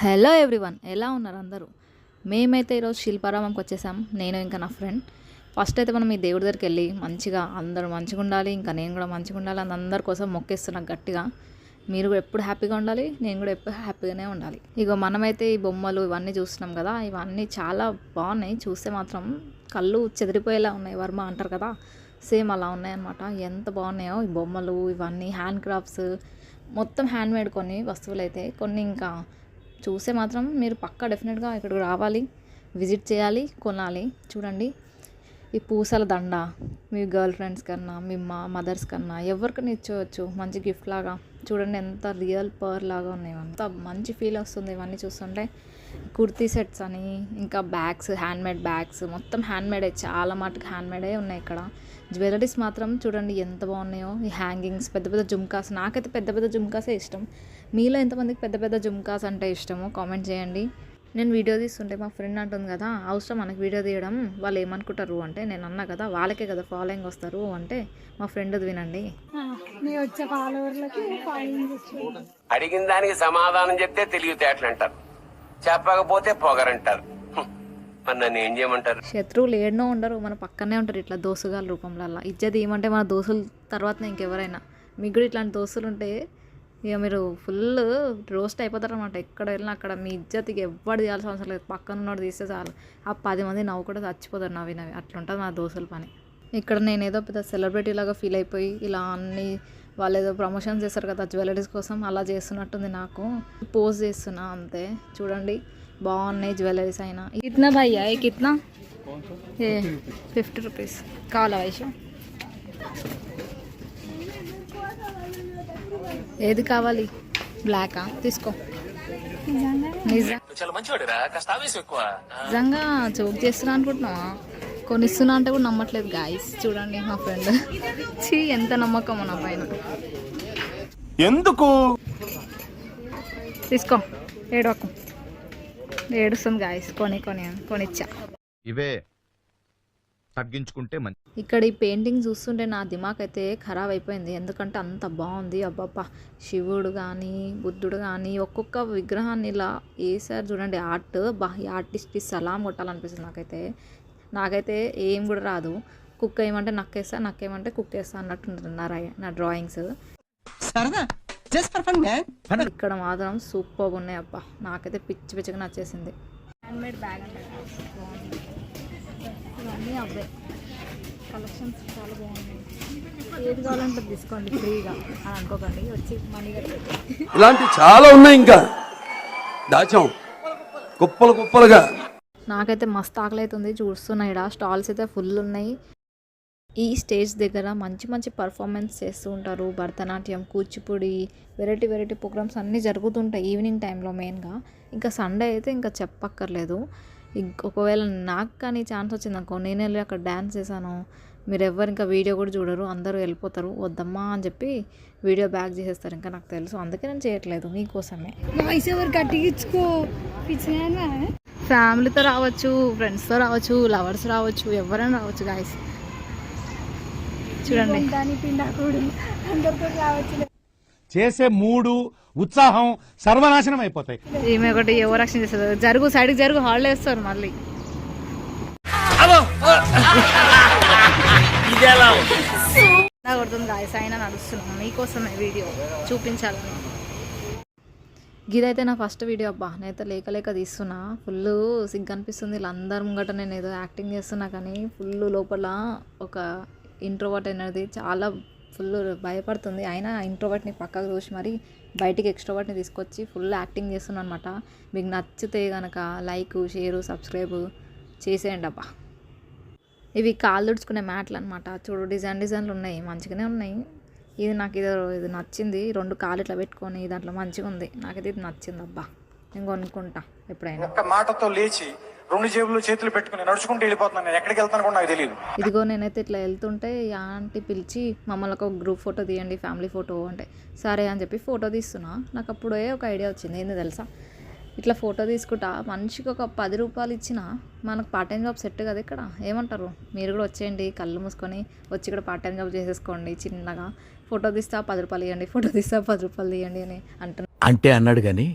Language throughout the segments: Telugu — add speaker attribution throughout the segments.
Speaker 1: హలో ఎవ్రీవన్, ఎలా ఉన్నారు అందరూ? మేమైతే ఈరోజు శిల్పారామంకి వచ్చేసాం, నేను ఇంకా నా ఫ్రెండ్. ఫస్ట్ అయితే మనం ఈ దేవుడి దగ్గరికి వెళ్ళి మంచిగా అందరూ మంచిగా ఉండాలి, ఇంకా నేను కూడా మంచిగా ఉండాలి అని అందరి కోసం మొక్కేస్తున్నాను గట్టిగా. మీరు కూడా ఎప్పుడు హ్యాపీగా ఉండాలి, నేను కూడా ఎప్పుడు హ్యాపీగానే ఉండాలి. ఇగో మనమైతే ఈ బొమ్మలు ఇవన్నీ చూస్తున్నాం కదా, ఇవన్నీ చాలా బాగున్నాయి. చూస్తే మాత్రం కళ్ళు చెదిరిపోయేలా ఉన్నాయి, వర్మ అంటారు కదా, సేమ్ అలా ఉన్నాయన్నమాట. ఎంత బాగున్నాయో ఈ బొమ్మలు, ఇవన్నీ హ్యాండ్ క్రాఫ్ట్స్, మొత్తం హ్యాండ్మేడ్ కొన్ని వస్తువులు అయితే. కొన్ని ఇంకా చూస్తే మాత్రం మీరు పక్కా డెఫినెట్గా ఇక్కడికి రావాలి, విజిట్ చేయాలి, కొనాలి. చూడండి ఈ పూసల దండ మీ గర్ల్ ఫ్రెండ్స్ కన్నా, మీ మదర్స్ కన్నా ఎవరికైనా ఇచ్చేవచ్చు మంచి గిఫ్ట్ లాగా. చూడండి ఎంత రియల్ పర్ లాగా ఉన్నాయి, అంత మంచి ఫీల్ వస్తుంది ఇవన్నీ చూస్తుంటే. కుర్తీ సెట్స్ అని, ఇంకా బ్యాగ్స్, హ్యాండ్మేడ్ బ్యాగ్స్, మొత్తం హ్యాండ్మేడే, చాలా మటుకు హ్యాండ్మేడే ఉన్నాయి ఇక్కడ. జ్యువెలరీస్ మాత్రం చూడండి ఎంత బాగున్నాయో. ఈ హ్యాంగింగ్స్, పెద్ద పెద్ద జుమ్కాస్, నాకైతే పెద్ద పెద్ద జుమ్కాసే ఇష్టం. మీలో ఎంతమందికి పెద్ద పెద్ద జుమ్కాస్ అంటే ఇష్టమో కామెంట్ చేయండి. నేను వీడియో తీస్తుంటే మా ఫ్రెండ్ అంటుంది కదా, అవసరం మనకు వీడియో తీయడం, వాళ్ళు ఏమనుకుంటారు అంటే, నేను అన్నా కదా వాళ్ళకే కదా ఫాలోయింగ్ వస్తారు అంటే, మా ఫ్రెండ్ వినండి.
Speaker 2: అడిగిన దానికి సమాధానం చెప్తే తెలివితేటలు అంటారు, చెప్పకపోతే పొగరంటారు. మరి నన్ను ఏం చేయమంటారు?
Speaker 1: శత్రువులు ఏడనో ఉండరు, మన పక్కనే ఉంటారు ఇట్లా దోసుగాల రూపంలో. ఇజ్జత్ ఏమంటే మన దోసుల తర్వాత ఇంకెవరైనా. మీకు కూడా ఇట్లాంటి దోస్తులు ఉంటే ఇక మీరు ఫుల్ రోస్ట్ అయిపోతారు అనమాట. ఎక్కడ వెళ్ళినా అక్కడ మీ ఇజ్జత్కి ఎవ్వడు తీయాల్సిన అవసరం లేదు, పక్కన ఉన్నోడు తీస్తే చాలు. ఆ 10 మంది నవ్వు కూడా చచ్చిపోతారు, నవ్వి అట్లా ఉంటుంది మా దోస్తుల పని. ఇక్కడ నేను ఏదో పెద్ద సెలబ్రిటీ లాగా ఫీల్ అయిపోయి ఇలా అన్ని వాళ్ళు ఏదో ప్రమోషన్స్ చేస్తారు కదా జ్యువెలరీస్ కోసం, అలా చేస్తున్నట్టుంది నాకు. పోస్ట్ చేస్తున్నా అంతే. చూడండి బాగున్నాయి జ్యువెలరీస్ అయినా. కిतना భయ్యా ఏ కిतना? ఏ 50 రూపీస్ కావాలా వైషు? ఏది కావాలి? బ్లాకా? తీసుకో. నిజంగా జోక్ చేస్తున్నా అనుకుంటున్నావా? కొనిస్తున్నా అంటే కూడా నమ్మట్లేదు గాయస్. చూడండి మా ఫ్రెండ్ చీ ఎంత నమ్మకం నా పైన.
Speaker 3: ఎందుకు
Speaker 1: తీసుకో, ఏడవకు. ఏడుస్తుంది గాయస్. కొనిచ్చా.
Speaker 3: ఇవే తగ్గించుకుంటే మంచి.
Speaker 1: ఇక్కడ ఈ పెయింటింగ్ చూస్తుంటే నా దిమాగ్ అయితే ఖరాబ్ అయిపోయింది, ఎందుకంటే అంత బాగుంది. అబ్బాబ్బా, శివుడు కానీ బుద్ధుడు కానీ ఒక్కొక్క విగ్రహాన్ని ఇలా వేసారు చూడండి. ఆర్ట్ ఈ ఆర్టిస్ట్కి సలాం కొట్టాలనిపిస్తుంది నాకైతే ఏం కూడా రాదు. కుక్ ఏమంటే నక్కేస్తా, నక్కేమంటే కుక్ వేస్తా అన్నట్టు నా డ్రాయింగ్స్. ఇక్కడ మాత్రం సూపర్గా ఉన్నాయి అబ్బా, నాకైతే పిచ్చి పిచ్చిగా నచ్చేసింది. హ్యాండ్మేడ్ బ్యాగ్ అంటే బాగుంది. ఇవన్నీ అవే కలెక్షన్స్ చాలా బాగున్నాయి. ఏది కావాలంటే తీసుకోండి ఫ్రీగా అని అనుకోకండి, వచ్చి మనీ కట్టి.
Speaker 4: ఇలాంటి చాలా ఉన్నాయి, ఇంకా దాచాం కుప్పలుగా.
Speaker 1: నాకైతే మస్తు ఆకలి అవుతుంది చూస్తున్నాయి. ఇక్కడ స్టాల్స్ అయితే ఫుల్ ఉన్నాయి. ఈ స్టేజ్ దగ్గర మంచి మంచి పర్ఫార్మెన్స్ చేస్తూ ఉంటారు. భరతనాట్యం, కూచిపూడి, వెరైటీ ప్రోగ్రామ్స్ అన్నీ జరుగుతుంటాయి ఈవినింగ్ టైంలో మెయిన్గా. ఇంకా సండే అయితే ఇంకా చెప్పక్కర్లేదు. ఒకవేళ నాకు కానీ ఛాన్స్ వచ్చింది అనుకో, నేను వెళ్ళి అక్కడ డ్యాన్స్ చేశాను, మీరు ఎవరు ఇంకా వీడియో కూడా చూడరు, అందరూ వెళ్ళిపోతారు. వద్దమ్మా అని చెప్పి వీడియో బ్యాక్ చేసేస్తారు. ఇంకా నాకు తెలుసు, అందుకే నేను చేయట్లేదు, మీకోసమే. ఫ్యామిలీతో రావచ్చు, ఫ్రెండ్స్తో రావచ్చు, లవర్స్ రావచ్చు, ఎవరైనా రావచ్చు గాయస్. చూడండి
Speaker 3: చేసే మూడు ఉత్సాహం సర్వనాశనం అయిపోతాయి.
Speaker 1: ఈమె ఒకటి ఎవరు రక్షణ చేస్తారు, జరుగు సైడ్కి జరుగు, హాలిడే ఇస్తారు మళ్ళీ. కొడుతుంది గాయస్, అయినా నడుస్తున్నాం మీకోసమే వీడియో చూపించాలని. గిదైతే నా ఫస్ట్ వీడియో అబ్బా, నేనైతే లేక తీస్తున్నా. ఫుల్ సిగ్గు అనిపిస్తుంది, వీళ్ళందరి ముంగట నేను ఏదో యాక్టింగ్ చేస్తున్నా కానీ ఫుల్ లోపల ఒక ఇంట్రోవర్ట్ అనేది చాలా ఫుల్ భయపడుతుంది. అయినా ఇంట్రోవర్ట్ని పక్కకు చూసి మరి బయటికి ఎక్స్ట్రోవర్ట్ని తీసుకొచ్చి ఫుల్ యాక్టింగ్ చేస్తున్నాను అనమాట. మీకు నచ్చితే కనుక లైక్, షేరు, సబ్స్క్రైబ్ చేసేయండి అబ్బా. ఇవి కాళ్ళు తుడుచుకునే మ్యాట్లు అనమాట. చూడు డిజైన్లు ఉన్నాయి, మంచిగానే ఉన్నాయి. ఇది నచ్చింది. 2 కాళ్ళు ఇట్లా పెట్టుకొని దాంట్లో మంచిగా ఉంది. నాకైతే ఇది నచ్చింది అబ్బా, నేను కొనుక్కుంటా ఎప్పుడైనా.
Speaker 5: ఒక్క మాటతో లేచి 2 జేబులు చేతులు పెట్టుకుని నడుచుకుంటూ వెళ్ళిపోతున్నాను. నేను ఎక్కడికి వెళ్తాను కూడా నాకు తెలియదు.
Speaker 1: ఇదిగో నేనైతే ఇట్లా వెళ్తుంటే ఆంటీ పిలిచి మమ్మల్ని ఒక గ్రూప్ ఫోటో తీయండి, ఫ్యామిలీ ఫోటో అంటే సరే అని చెప్పి ఫోటో తీస్తున్నా. నాకు అప్పుడే ఒక ఐడియా వచ్చింది. ఏంది తెలుసా, ఇట్లా ఫోటో తీసుకుంటా మనిషికి ఒక 10 రూపాయలు ఇచ్చినా మనకు పార్ట్ టైం జాబ్ సెట్ కదా ఇక్కడ. ఏమంటారు? మీరు కూడా వచ్చేయండి, కళ్ళు మూసుకొని వచ్చి ఇక్కడ పార్ట్ టైం జాబ్ చేసేసుకోండి. చిన్నగా ఫోటో తీస్తా 10 రూపాయలు ఇవ్వండి, ఫోటో తీస్తా 10 రూపాయలు ఇవ్వండి అని అంటున్నాను.
Speaker 6: అంటే అన్నాడు కానీ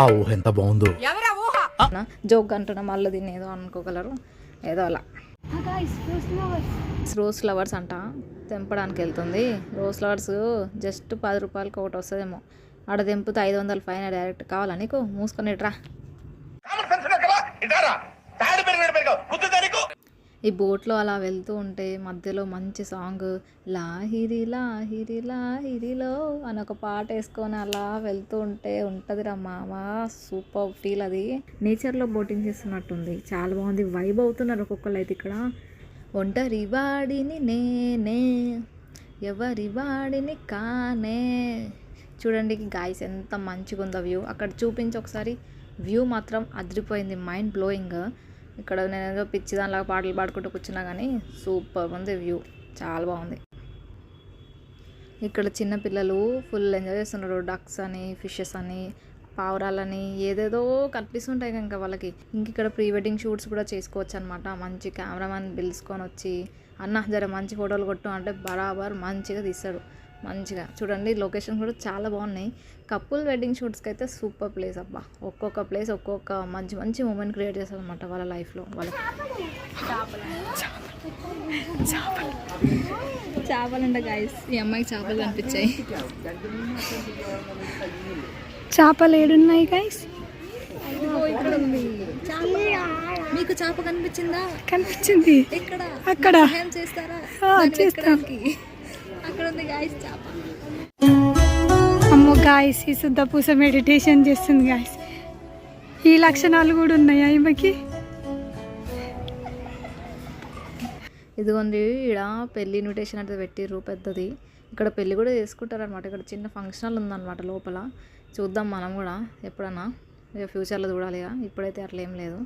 Speaker 6: ఆ ఊహ ఎంత బాగుందో.
Speaker 1: జోక్ అంటున్నా మళ్ళీ దీన్ని ఏదో అనుకోగలరు, ఏదో అలా. రోజ్ ఫ్లవర్స్ అంట, తెంపడానికి వెళ్తుంది. రోజ్ ఫ్లవర్స్ జస్ట్ 10 రూపాయలకి ఒకటి వస్తుందేమో, ఆడ తెంపితే 500 ఫైన్ డైరెక్ట్. కావాలా నీకు? మూసుకొని రా. ఈ బోట్లో అలా వెళ్తూ ఉంటే మధ్యలో మంచి సాంగ్, లాహిరి లాహిరి లాహిరిలో అని ఒక పాట వేసుకొని అలా వెళ్తూ ఉంటే ఉంటుంది రా మామ, సూపర్ ఫీల్. అది నేచర్లో బోటింగ్ చేస్తున్నట్టుంది, చాలా బాగుంది. వైబ్ అవుతున్నారు ఒక్కొక్కరు అయితే ఇక్కడ. ఒంటరి వాడిని నేనే, ఎవరి వాడిని కానే. చూడండి గాయస్ ఎంత మంచిగా ఉందో వ్యూ. అక్కడ చూపించి ఒకసారి, వ్యూ మాత్రం అదిరిపోయింది, మైండ్ బ్లోయింగ్. ఇక్కడ నేను ఏదో పిచ్చి దానిలాగా పాటలు పాడుకుంటూ కూర్చున్నా కానీ సూపర్ ఉంది వ్యూ, చాలా బాగుంది. ఇక్కడ చిన్నపిల్లలు ఫుల్ ఎంజాయ్ చేస్తున్నారు. డక్స్ అని, ఫిషెస్ అని, పావురాలని ఏదేదో కనిపిస్తుంటాయి ఇంకా వాళ్ళకి. ఇంక ఇక్కడ ప్రీ వెడ్డింగ్ షూట్స్ కూడా చేసుకోవచ్చు అనమాట. మంచి కెమెరామెన్ పిలుచుకొని వచ్చి, అన్న జర మంచి ఫోటోలు కొట్టు అంటే బరాబర్ మంచిగా తీస్తాడు. మంచిగా చూడండి, లొకేషన్ కూడా చాలా బాగున్నాయి. కపుల్ వెడ్డింగ్ షూట్స్కి అయితే సూపర్ ప్లేస్ అబ్బా. ఒక్కొక్క ప్లేస్ ఒక్కొక్క మంచి మంచి మూమెంట్ క్రియేట్ చేస్తారు అనమాట వాళ్ళ లైఫ్లో. వాళ్ళకి చేపలంట గాయస్, ఈ అమ్మాయికి చేపలు కనిపించాయి.
Speaker 7: చేపలు ఏడున్నాయి గైస్?
Speaker 1: ఇక్కడ ఉంది. మీకు చేప కనిపించిందా?
Speaker 7: కనిపించింది.
Speaker 1: ఇక్కడ
Speaker 7: అక్కడ
Speaker 1: సహాయం చేస్తారా?
Speaker 7: చేస్తాం.
Speaker 1: అక్కడ ఉంది గాయస్ చేప.
Speaker 7: అమ్మో గాయస్, ఈ శుద్ధ పూస మెడిటేషన్ చేస్తుంది గాయస్. ఈ లక్షణాలు కూడా ఉన్నాయా ఈమెకి?
Speaker 1: ఇదిగోండి ఈడ పెళ్ళి ఇన్విటేషన్ అంటే పెట్టిర్రు పెద్దది. ఇక్కడ పెళ్ళి కూడా చేసుకుంటారు అనమాట. ఇక్కడ చిన్న ఫంక్షనల్ ఉందన్నమాట లోపల. చూద్దాం మనం కూడా ఎప్పుడన్నా, ఇక ఫ్యూచర్లో చూడాలి. ఇప్పుడైతే అట్లా ఏం లేదు.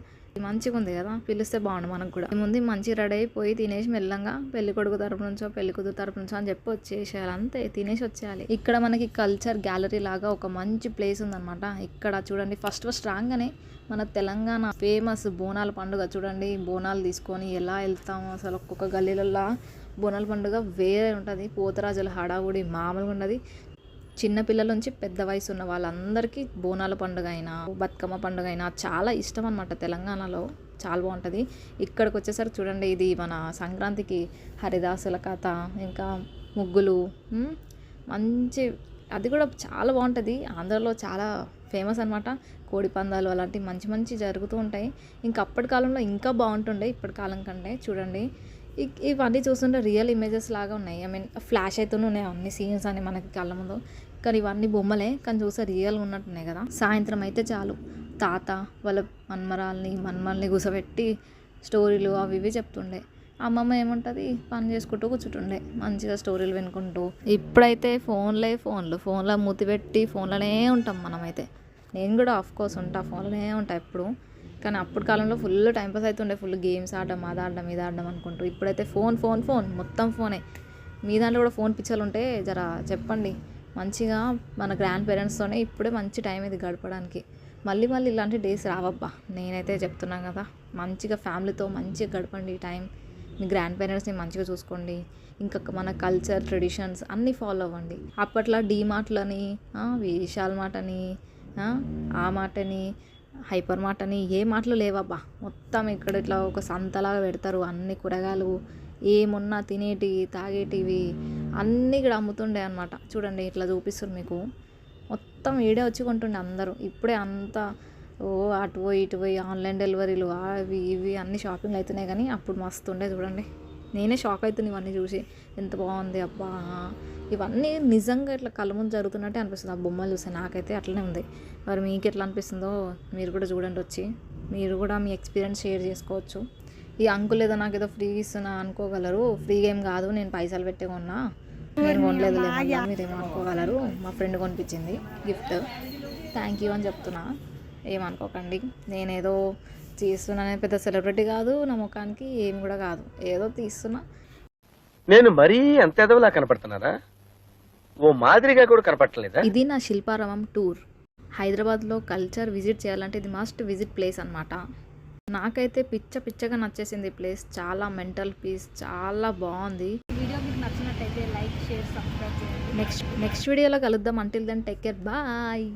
Speaker 1: మంచిగా ఉంది కదా, పిలిస్తే బాగుండు మనకు కూడా. ముందు మంచి రెడీ అయిపోయి తినేసి మెల్లంగా పెళ్లి కొడుకు తరపు నుంచో పెళ్లి కూతురు తరపు నుంచో అని చెప్పి వచ్చేసేయాలి, అంతే, తినేసి వచ్చేయాలి. ఇక్కడ మనకి కల్చర్ గ్యాలరీ లాగా ఒక మంచి ప్లేస్ ఉందన్నమాట. ఇక్కడ చూడండి, ఫస్ట్ రాగానే మన తెలంగాణ ఫేమస్ బోనాల పండుగ చూడండి. బోనాలు తీసుకొని ఎలా వెళ్తాము అసలు, ఒక్కొక్క గల్లీలలో బోనాల పండుగ వేరే ఉంటుంది. పోతరాజుల హడావుడి మామూలుగా ఉన్నది. చిన్నపిల్లల నుంచి పెద్ద వయసు ఉన్న వాళ్ళందరికీ బోనాల పండుగ అయినా బతుకమ్మ పండుగ అయినా చాలా ఇష్టం అనమాట. తెలంగాణలో చాలా బాగుంటుంది. ఇక్కడికి వచ్చేసరికి చూడండి, ఇది మన సంక్రాంతికి హరిదాసుల కథ, ఇంకా ముగ్గులు, మంచి అది కూడా చాలా బాగుంటుంది. ఆంధ్రలో చాలా ఫేమస్ అనమాట. కోడి పందాలు అలాంటివి మంచి మంచి జరుగుతూ ఉంటాయి. ఇంకా అప్పటి కాలంలో ఇంకా బాగుంటుండే ఇప్పటి కాలం కంటే. చూడండి ఇవన్నీ చూస్తుంటే రియల్ ఇమేజెస్ లాగా ఉన్నాయి. ఐ మీన్ ఫ్లాష్ అవుతూనే ఉన్నాయి అన్ని సీన్స్ అని మనకి కళ్ళ ముందు. కానీ ఇవన్నీ బొమ్మలే, కానీ చూస్తే రియల్గా ఉన్నట్టున్నాయి కదా. సాయంత్రం అయితే చాలు, తాత వాళ్ళ మన్మల్ని కూసబెట్టి స్టోరీలు అవి ఇవి చెప్తుండే. అమ్మమ్మ ఏముంటుంది, పని చేసుకుంటూ కూర్చుంటుండే మంచిగా స్టోరీలు వినుకుంటూ. ఇప్పుడైతే ఫోన్లో మూతి పెట్టి ఫోన్లోనే ఉంటాం మనమైతే. నేను కూడా ఆఫ్ కోర్స్ ఉంటా, ఫోన్లోనే ఉంటా ఎప్పుడు. కానీ అప్పుడు కాలంలో ఫుల్ టైంపాస్ అవుతుండే, ఫుల్ గేమ్స్ ఆడడం, అది ఆడడం ఇది ఆడడం అనుకుంటూ. ఇప్పుడైతే ఫోన్ మొత్తం ఫోనే. మీ దాంట్లో కూడా ఫోన్ పిచ్చలు ఉంటే జర చెప్పండి. మంచిగా మన గ్రాండ్ పేరెంట్స్తోనే ఇప్పుడే మంచి టైం ఇది గడపడానికి. మళ్ళీ ఇలాంటి డేస్ రావబ్బా, నేనైతే చెప్తున్నాను కదా. మంచిగా ఫ్యామిలీతో మంచిగా గడపండి ఈ టైం. మీ గ్రాండ్ పేరెంట్స్ని మంచిగా చూసుకోండి. ఇంకా మన కల్చర్ ట్రెడిషన్స్ అన్నీ ఫాలో అవ్వండి. అప్పట్లో డీమార్ట్లని, విశాల్ మార్టని, ఆ మాటని, హైపర్ మార్ట్ అని ఏ మాటలు లేవబ్బా. మొత్తం ఇక్కడ ఇట్లా ఒక సంతలాగా పెడతారు. అన్ని కూరగాయలు ఏమున్నా తినేటివి తాగేటివి అన్నీ ఇక్కడ అమ్ముతుండే అనమాట. చూడండి ఇట్లా చూపిస్తారు మీకు. మొత్తం ఈడే వచ్చి కొంటుండే అందరూ. ఇప్పుడే అంతా అటు పోయి ఇటు పోయి ఆన్లైన్ డెలివరీలు అవి ఇవి అన్ని షాపింగ్లు అవుతున్నాయి. కానీ అప్పుడు మస్తు ఉండే చూడండి. నేనే షాక్ అవుతుంది ఇవన్నీ చూసి, ఎంత బాగుంది అబ్బా. ఇవన్నీ నిజంగా ఇట్లా కళ్ళ ముందు జరుగుతున్నట్టే అనిపిస్తుంది ఆ బొమ్మలు చూస్తే. నాకైతే అట్లనే ఉంది. మరి మీకు ఎట్లా అనిపిస్తుందో మీరు కూడా చూడండి వచ్చి. మీరు కూడా మీ ఎక్స్పీరియన్స్ షేర్ చేసుకోవచ్చు. ఈ అంకుల్ ఏదో నాకు ఏదో ఫ్రీ ఇస్తున్నా అనుకోగలరు. ఫ్రీగా ఏం కాదు, నేను పైసలు పెట్టి కొన్నా, నేను కొనలేదు లేదా మీరేమో అనుకోగలరు. మా ఫ్రెండ్ కొనిపించింది గిఫ్ట్, థ్యాంక్ యూ అని చెప్తున్నా, ఏమనుకోకండి. నేనేదో చేస్తున్నానే, పెద్ద సెలబ్రిటీ కాదు, నా ముఖానికి ఏమి కూడా కాదు, ఏదో తీస్తున్నా.
Speaker 8: నేను మరీ అంత ఎదవలా కనపడుతున్నారా? ఓ మాదిరిగా కూడా కనపడలేదా?
Speaker 1: ఇది నా శిల్పారామం టూర్. హైదరాబాద్లో కల్చర్ విజిట్ చేయాలంటే ఇది మస్ట్ విజిట్ ప్లేస్ అనమాట. నాకైతే పిచ్చగా నచ్చేసింది ఈ ప్లేస్. చాలా మెంటల్ పీస్, చాలా బాగుంది. వీడియో మీకు నచ్చినట్టయితే లైక్, షేర్, సబ్స్క్రైబ్ చేయండి. నెక్స్ట్ వీడియోలో కలుద్దాం. Until then take care, bye.